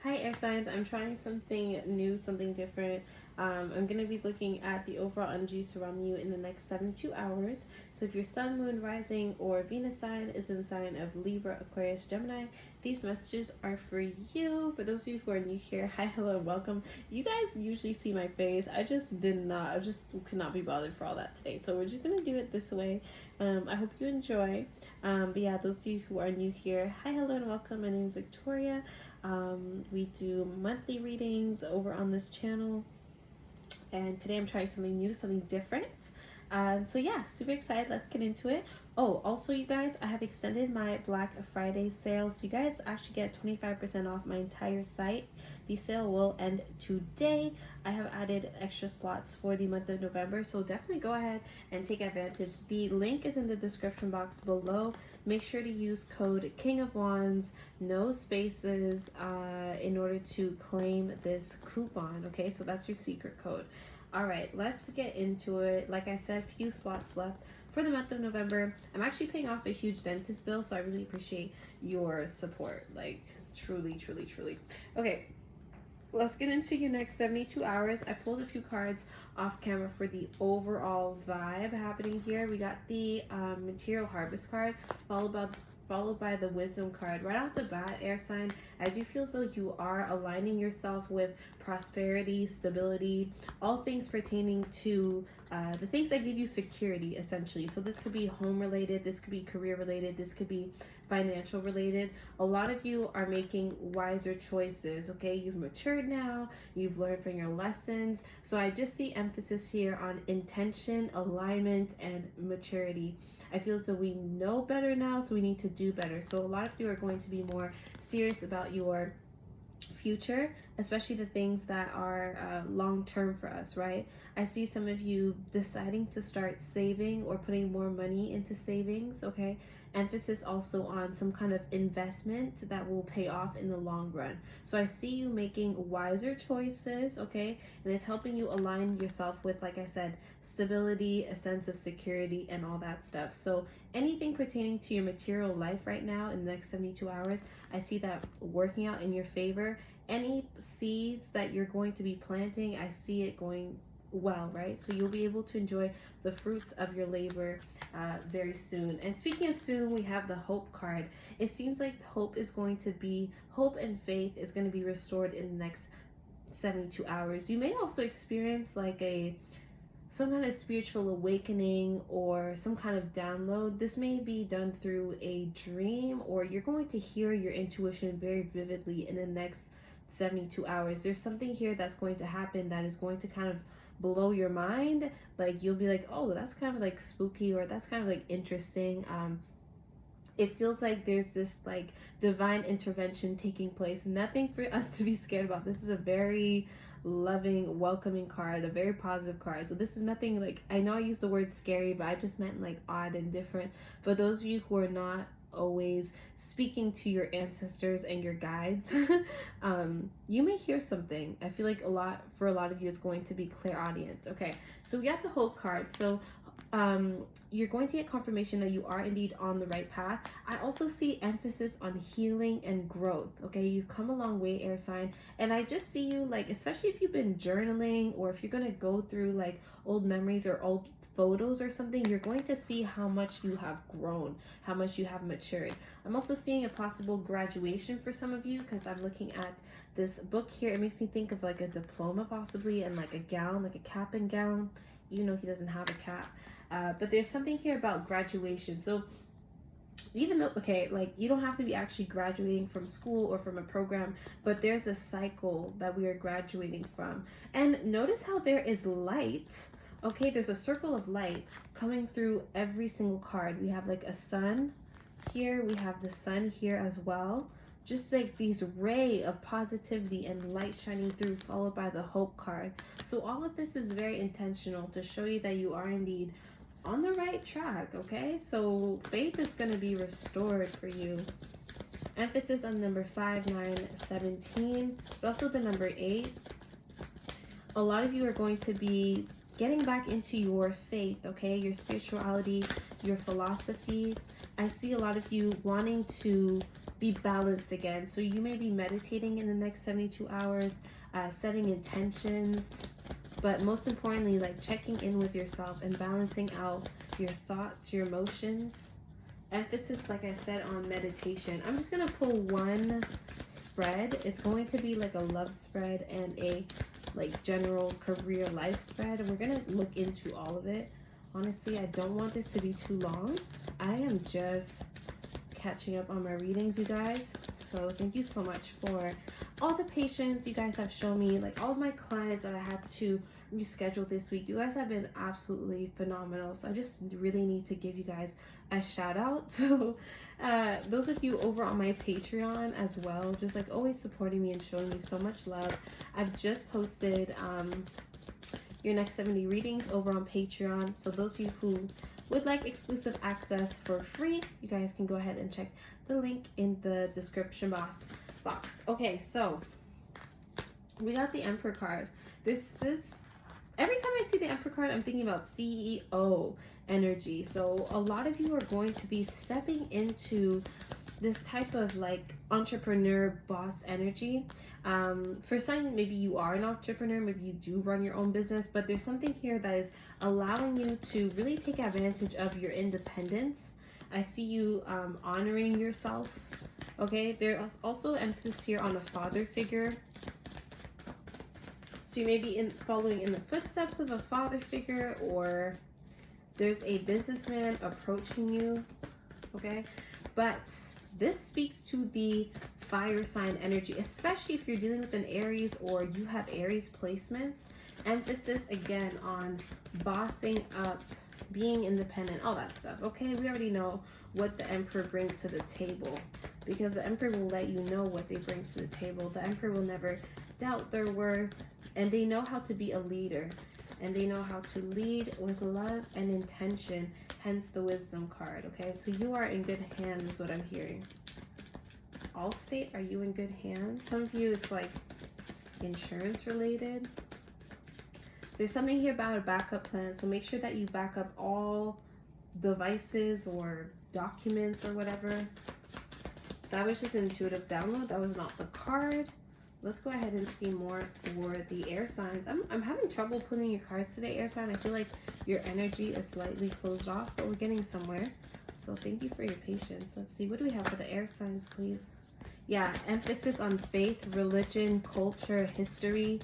Hi, air signs. I'm trying something new, something different. I'm going to be looking at the overall energy surrounding you in the next 72 hours. So if your sun, moon, rising, or Venus sign is in the sign of Libra, Aquarius, Gemini, these messages are for you. For those of you who are new here, hi, hello, welcome. You guys usually see my face. I just could not be bothered for all that today. So we're just going to do it this way. I hope you enjoy. But yeah, those of you who are new here, hi, hello, and welcome. My name is Victoria. We do monthly readings over on this channel, and today I'm trying something new, something different. So yeah, super excited. Let's get into it. Oh, also you guys, I have extended my Black Friday sale, so you guys actually get 25% off my entire site. The sale will end today. I have added extra slots for the month of November, so definitely go ahead and take advantage. The link is in the description box below. Make sure to use code King of Wands, no spaces, in order to claim this coupon. Okay, so that's your secret code. All right, let's get into it. Like I said, few slots left for the month of November. I'm actually paying off a huge dentist bill, so I really appreciate your support. Like, truly, truly, truly. Okay, let's get into your next 72 hours. I pulled a few cards off camera for the overall vibe happening here. We got the Material Harvest card, followed by the Wisdom card. Right off the bat, air sign, I do feel as though you are aligning yourself with prosperity, stability, all things pertaining to the things that give you security, essentially. So this could be home related, this could be career related, this could be financial related. A lot of you are making wiser choices, okay? You've matured now, you've learned from your lessons. So I just see emphasis here on intention, alignment, and maturity. I feel as though we know better now, so we need to do better. So a lot of you are going to be more serious about your future, especially the things that are long-term for us, right? I see some of you deciding to start saving or putting more money into savings, okay? Emphasis also on some kind of investment that will pay off in the long run. So I see you making wiser choices, okay? And it's helping you align yourself with, like I said, stability, a sense of security, and all that stuff. So anything pertaining to your material life right now in the next 72 hours, I see that working out in your favor. Any seeds that you're going to be planting, I see it going well, right? So you'll be able to enjoy the fruits of your labor very soon. And speaking of soon, we have the Hope card. It seems like hope and faith is going to be restored in the next 72 hours. You may also experience like some kind of spiritual awakening or some kind of download. This may be done through a dream, or you're going to hear your intuition very vividly in the next 72 hours. There's something here that's going to happen that is going to kind of blow your mind. Like you'll be like, oh, that's kind of like spooky, or that's kind of like interesting. It feels like there's this like divine intervention taking place. Nothing for us to be scared about. This is a very loving, welcoming card, a very positive card. So this is nothing like, I know I used the word scary, but I just meant like odd and different. For those of you who are not always speaking to your ancestors and your guides, you may hear something. I feel like for a lot of you it's going to be clairaudient. Okay, so we got the Hope card. So you're going to get confirmation that you are indeed on the right path. I also see emphasis on healing and growth. Okay, you've come a long way, air sign, and I just see you, like, especially if you've been journaling, or if you're going to go through like old memories or old photos or something, you're going to see how much you have grown, how much you have matured. I'm also seeing a possible graduation for some of you, because I'm looking at this book here. It makes me think of like a diploma possibly, and like a gown, like a cap and gown, even though he doesn't have a cap. But there's something here about graduation. So even though, okay, like you don't have to be actually graduating from school or from a program, but there's a cycle that we are graduating from. And notice how there is light. Okay, there's a circle of light coming through every single card. We have like a sun here, we have the sun here as well. Just like these ray of positivity and light shining through, followed by the Hope card. So all of this is very intentional to show you that you are indeed on the right track, okay? So faith is going to be restored for you. Emphasis on number 5, 9, 17, but also the number 8. A lot of you are going to be getting back into your faith, okay? Your spirituality, your philosophy. I see a lot of you wanting to be balanced again. So you may be meditating in the next 72 hours, setting intentions, but most importantly, like checking in with yourself and balancing out your thoughts, your emotions. Emphasis, like I said, on meditation. I'm just going to pull one spread. It's going to be like a love spread and a like general career life spread. And we're going to look into all of it. Honestly, I don't want this to be too long. I am just catching up on my readings, you guys. So thank you so much for all the patience you guys have shown me. Like all of my clients that I had to reschedule this week, you guys have been absolutely phenomenal. So I just really need to give you guys a shout out. So those of you over on my Patreon as well, just like always supporting me and showing me so much love. I've just posted your next 70 readings over on Patreon. So those of you who would like exclusive access for free, you guys can go ahead and check the link in the description box. Okay, so we got the Emperor card. Every time I see the Emperor card, I'm thinking about CEO energy. So a lot of you are going to be stepping into this type of like entrepreneur boss energy. For some, maybe you are an entrepreneur, maybe you do run your own business, but there's something here that is allowing you to really take advantage of your independence. I see you honoring yourself. Okay, there's also emphasis here on a father figure. So you may be following in the footsteps of a father figure, or there's a businessman approaching you. Okay, but this speaks to the fire sign energy, especially if you're dealing with an Aries or you have Aries placements. Emphasis again on bossing up, being independent, all that stuff. Okay, we already know what the Emperor brings to the table, because the Emperor will let you know what they bring to the table. The Emperor will never doubt their worth, and they know how to be a leader, and they know how to lead with love and intention, hence the Wisdom card. Okay, so you are in good hands is what I'm hearing. Allstate, are you in good hands? Some of you, it's like insurance related. There's something here about a backup plan, so make sure that you back up all devices or documents or whatever. That was just an intuitive download. That was not the card. Let's go ahead and see more for the air signs. I'm having trouble pulling your cards today, air sign. I feel like your energy is slightly closed off, but we're getting somewhere. So thank you for your patience. Let's see, what do we have for the air signs, please? Yeah, emphasis on faith, religion, culture, history,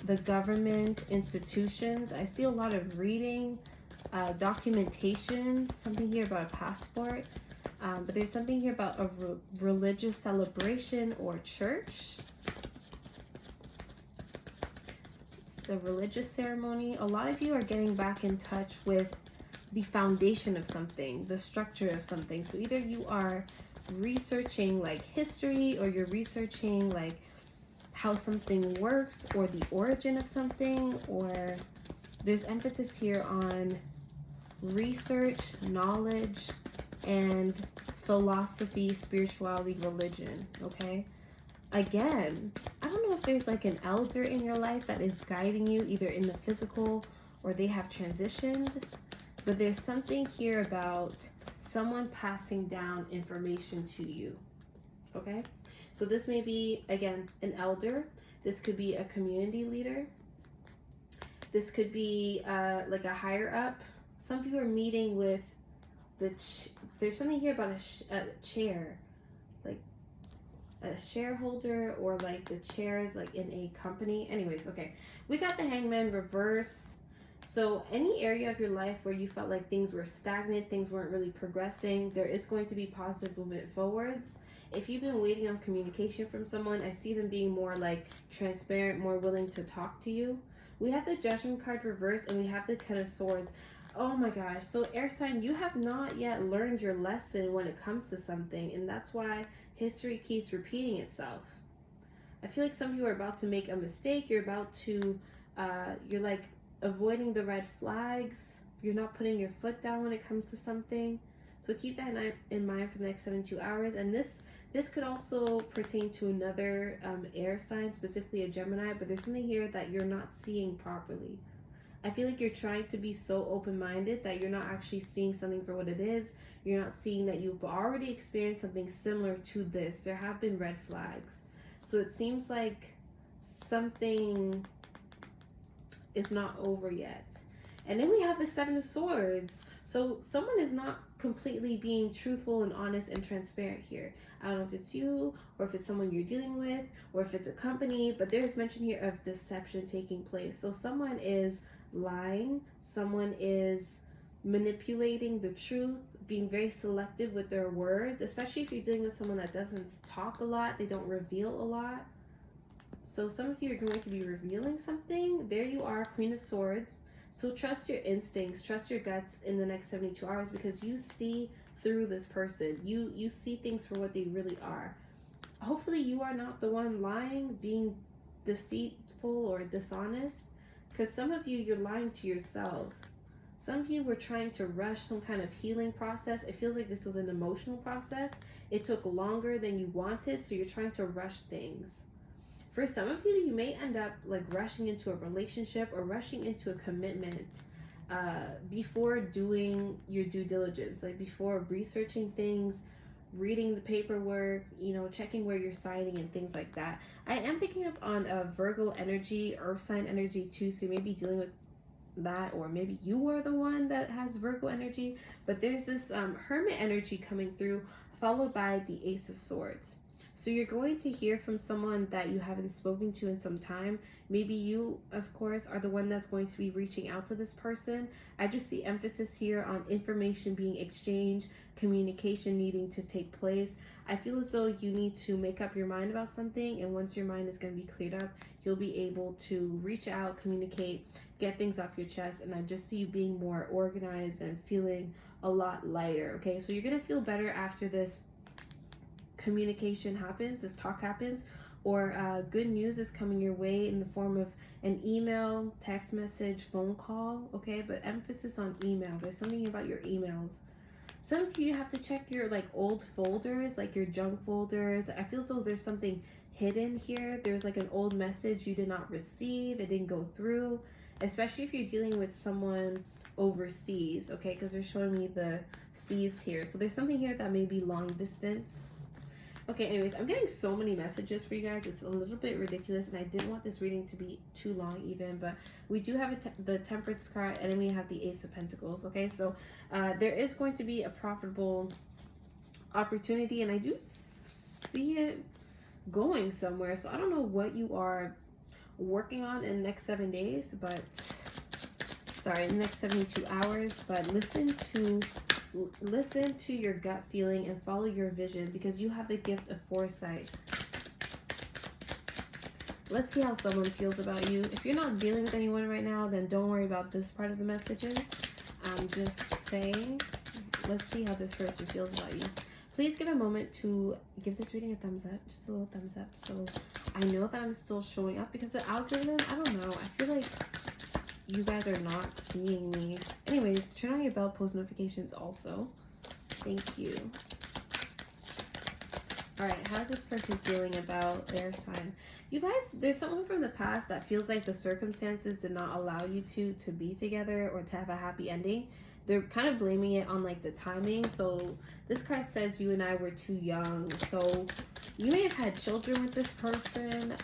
the government, institutions. I see a lot of reading, documentation, something here about a passport. But there's something here about a religious celebration or church. It's the religious ceremony. A lot of you are getting back in touch with the foundation of something, the structure of something. So either you are researching like history, or you're researching like how something works or the origin of something, or there's emphasis here on research, knowledge, and philosophy, spirituality, religion. Okay, again, I don't know if there's like an elder in your life that is guiding you either in the physical or they have transitioned, but there's something here about someone passing down information to you. Okay, so this may be, again, an elder. This could be a community leader. This could be like a higher up. Some of you are meeting with there's something here about a chair, like a shareholder, or like the chairs like in a company. Anyways, okay, we got the Hangman reverse. So any area of your life where you felt like things were stagnant, things weren't really progressing, there is going to be positive movement forwards. If you've been waiting on communication from someone, I see them being more like transparent, more willing to talk to you. We have the Judgment card reversed, and we have the Ten of Swords. Oh my gosh, so air sign, you have not yet learned your lesson when it comes to something, and that's why history keeps repeating itself. I feel like some of you are about to make a mistake. You're about to, you're like avoiding the red flags. You're not putting your foot down when it comes to something. So keep that in mind for the next 72 hours. And this could also pertain to another air sign, specifically a Gemini, but there's something here that you're not seeing properly. I feel like you're trying to be so open-minded that you're not actually seeing something for what it is. You're not seeing that you've already experienced something similar to this. There have been red flags. So it seems like something is not over yet. And then we have the Seven of Swords. So someone is not completely being truthful and honest and transparent here. I don't know if it's you or if it's someone you're dealing with or if it's a company, but there's mention here of deception taking place. So someone is lying, someone is manipulating the truth, being very selective with their words, especially if you're dealing with someone that doesn't talk a lot, they don't reveal a lot. So some of you are going to be revealing something. There you are, Queen of Swords. So trust your instincts, trust your guts in the next 72 hours because you see through this person. You see things for what they really are. Hopefully you are not the one lying, being deceitful or dishonest, because some of you, you're lying to yourselves. Some of you were trying to rush some kind of healing process. It feels like this was an emotional process. It took longer than you wanted, so you're trying to rush things. For some of you, you may end up like rushing into a relationship or rushing into a commitment before doing your due diligence, like before researching things, reading the paperwork, you know, checking where you're signing and things like that. I am picking up on a Virgo energy, earth sign energy too, so you may be dealing with that, or maybe you are the one that has Virgo energy, but there's this hermit energy coming through, followed by the Ace of Swords. So you're going to hear from someone that you haven't spoken to in some time. Maybe you, of course, are the one that's going to be reaching out to this person. I just see emphasis here on information being exchanged, communication needing to take place. I feel as though you need to make up your mind about something, and once your mind is going to be cleared up, you'll be able to reach out, communicate, get things off your chest, and I just see you being more organized and feeling a lot lighter, okay? So you're going to feel better after this communication happens, this talk happens, or good news is coming your way in the form of an email, text message, phone call, okay? But emphasis on email. There's something about your emails. Some of you have to check your like old folders, like your junk folders. I feel so there's something hidden here. There's like an old message you did not receive, it didn't go through, especially if you're dealing with someone overseas, okay? Because they're showing me the seas here. So there's something here that may be long distance. Okay, anyways, I'm getting so many messages for you guys. It's a little bit ridiculous, and I didn't want this reading to be too long even, but we do have the Temperance card, and then we have the Ace of Pentacles, okay? So there is going to be a profitable opportunity, and I do see it going somewhere. So I don't know what you are working on in the next 7 days, but sorry, in the next 72 hours, but listen to your gut feeling and follow your vision, because you have the gift of foresight. Let's see how someone feels about you. If you're not dealing with anyone right now, then don't worry about this part of the messages. I'm just saying, let's see how this person feels about you. Please give a moment to give this reading a thumbs up, just a little thumbs up, so I know that I'm still showing up, because the algorithm, I don't know, I feel like you guys are not seeing me. Anyways, turn on your bell, post notifications also. Thank you. All right, how's this person feeling about their sign? You guys, there's someone from the past that feels like the circumstances did not allow you to be together or to have a happy ending. They're kind of blaming it on like the timing. So this card says you and I were too young. So you may have had children with this person.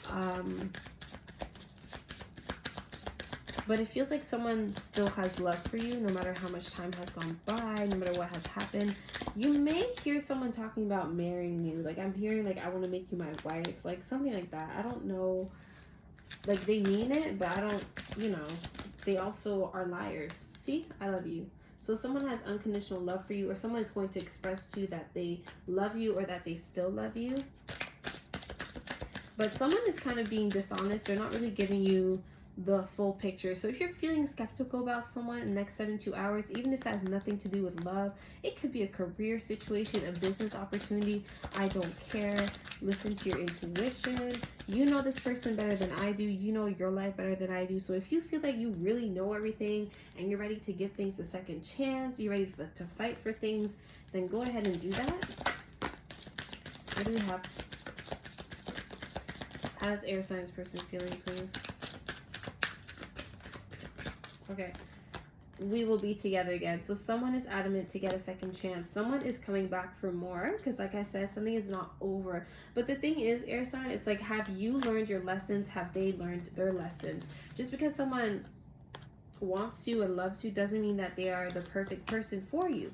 But it feels like someone still has love for you, no matter how much time has gone by, no matter what has happened. You may hear someone talking about marrying you. Like, I'm hearing, like, I want to make you my wife. Like, something like that. I don't know. Like, they mean it, but I don't, you know. They also are liars. See? I love you. So someone has unconditional love for you, or someone is going to express to you that they love you or that they still love you. But someone is kind of being dishonest. They're not really giving you the full picture. So if you're feeling skeptical about someone in the next 72 hours, even if it has nothing to do with love, it could be a career situation, a business opportunity, I don't care. Listen to your intuition. You know this person better than I do. You know your life better than I do. So if you feel like you really know everything and you're ready to give things a second chance, you're ready to fight for things, then go ahead and do that. What do we have? How's air signs person feeling, please? Okay. We will be together again. So someone is adamant to get a second chance. Someone is coming back for more because, like I said, something is not over. But the thing is, air sign, it's like, have you learned your lessons? Have they learned their lessons? Just because someone wants you and loves you doesn't mean that they are the perfect person for you.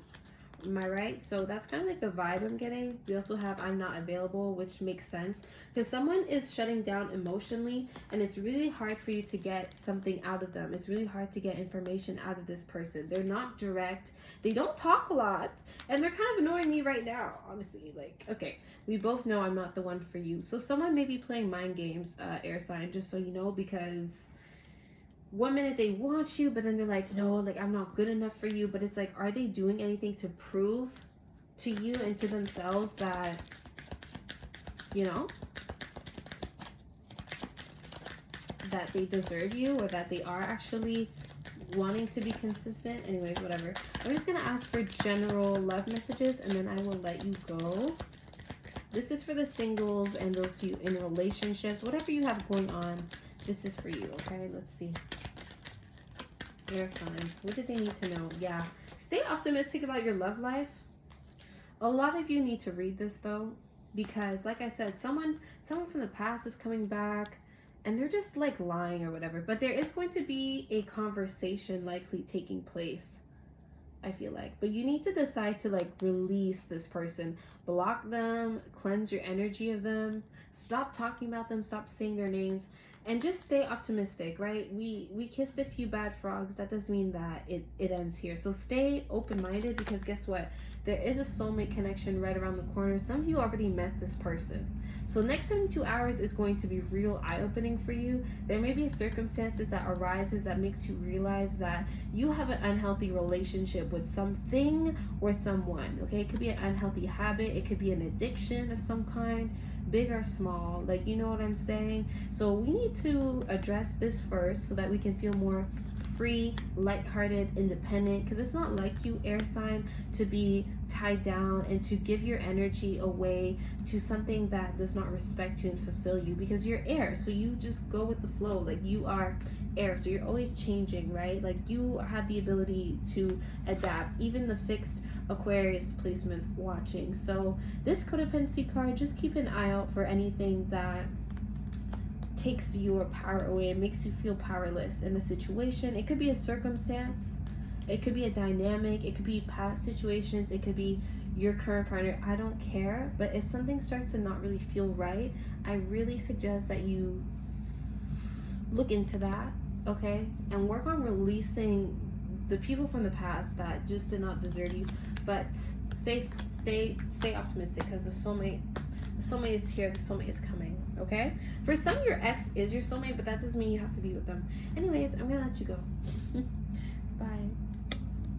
Am I right? So that's kind of like the vibe I'm getting. We also have I'm not available, which makes sense because someone is shutting down emotionally and it's really hard for you to get something out of them. It's really hard to get information out of this person. They're not direct. They don't talk a lot and they're kind of annoying me right now, honestly. Like, okay, we both know I'm not the one for you. So someone may be playing mind games, air sign, just so you know, because one minute they want you, but then they're like, no, like I'm not good enough for you. But it's like, are they doing anything to prove to you and to themselves that, you know, that they deserve you or that they are actually wanting to be consistent? Anyways, whatever. I'm just gonna ask for general love messages and then I will let you go. This is for the singles and those of you in relationships, whatever you have going on. This is for you, okay? Let's see. Air signs. What do they need to know? Yeah. Stay optimistic about your love life. A lot of you need to read this, though, because, like I said, someone from the past is coming back, and they're just, like, lying or whatever. But there is going to be a conversation likely taking place, I feel like. But you need to decide to, like, release this person. Block them. Cleanse your energy of them. Stop talking about them. Stop saying their names. And just stay optimistic, right? We kissed a few bad frogs. That doesn't mean that it ends here. So stay open-minded because guess what? There is a soulmate connection right around the corner. Some of you already met this person. So next 72 hours is going to be real eye-opening for you. There may be circumstances that arises that makes you realize that you have an unhealthy relationship with something or someone, okay? It could be an unhealthy habit. It could be an addiction of some kind, big or small, like, you know what I'm saying? So we need to address this first so that we can feel more free, lighthearted, independent, because it's not like you, air sign, to be tied down and to give your energy away to something that does not respect you and fulfill you, because you're air, so you just go with the flow. Like, you are air, so you're always changing, right? Like, you have the ability to adapt, even the fixed Aquarius placements watching. So this codependency card, just keep an eye out for anything that takes your power away and makes you feel powerless in the situation. It could be a circumstance, it could be a dynamic, it could be past situations, it could be your current partner. I don't care. But if something starts to not really feel right, I really suggest that you look into that, okay, and work on releasing the people from the past that just did not deserve you. But stay optimistic because the soulmate is here. The soulmate is coming, okay? For some, your ex is your soulmate, but that doesn't mean you have to be with them. Anyways, I'm gonna let you go.